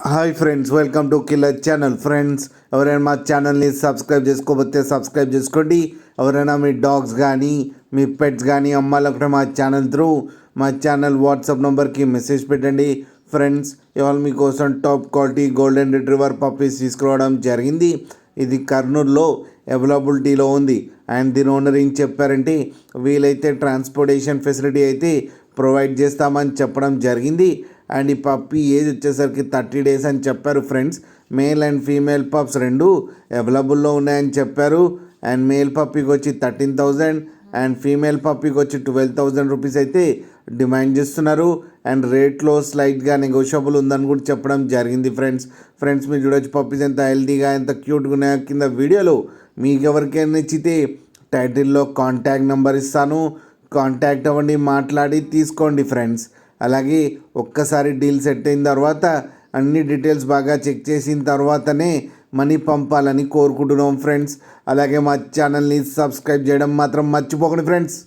Hi friends, welcome to killer channel. Friends, ఎవరైనా మా ఛానల్ని సబ్స్క్రైబ్ చేసుకోకపోతే సబ్స్క్రైబ్ చేసుకోండి. ఎవరైనా మీ డాగ్స్ కానీ మీ పెట్స్ కానీ అమ్మాలనుకుంటే మా ఛానల్ వాట్సాప్ నెంబర్కి మెసేజ్ పెట్టండి. ఫ్రెండ్స్, ఇవాళ మీకోసం top quality golden retriever puppies తీసుకురావడం జరిగింది. ఇది కర్నూలులో అవైలబిలిటీలో ఉంది. అండ్ దీని ఓనర్ ఏం చెప్పారంటే, వీలైతే ట్రాన్స్పోర్టేషన్ ఫెసిలిటీ అయితే ప్రొవైడ్ చేస్తామని చెప్పడం జరిగింది. అండ్ ఈ పప్పీ ఏజ్ వచ్చేసరికి 30 days అని చెప్పారు. Friends, male and female pups రెండు అవైలబుల్లో ఉన్నాయని చెప్పారు. అండ్ మేల్ పప్పీకి వచ్చి 13,000 అండ్ ఫీమేల్ పప్పీకి వచ్చి 12,000 రూపీస్ అయితే డిమాండ్ చేస్తున్నారు. అండ్ రేట్లో స్లైట్గా నెగోషియబుల్ ఉందని కూడా చెప్పడం జరిగింది. ఫ్రెండ్స్ మీరు చూడొచ్చు పప్పీస్ ఎంత హెల్తీగా ఎంత క్యూట్గా ఉన్నాయో. కింద వీడియోలో మీకు ఎవరికైనా నచ్చితే టైటిల్లో కాంటాక్ట్ నెంబర్ ఇస్తాను, కాంటాక్ట్ అవ్వండి, మాట్లాడి తీసుకోండి. ఫ్రెండ్స్, అలాగే ఒక్కసారి డీల్ సెట్ అయిన తర్వాత అన్ని డీటెయిల్స్ బాగా చెక్ చేసిన తర్వాతనే మనీ పంపాలని కోరుకుంటున్నాం. ఫ్రెండ్స్, అలాగే మా ఛానల్ని సబ్స్క్రైబ్ చేయడం మాత్రం మర్చిపోకండి. ఫ్రెండ్స్.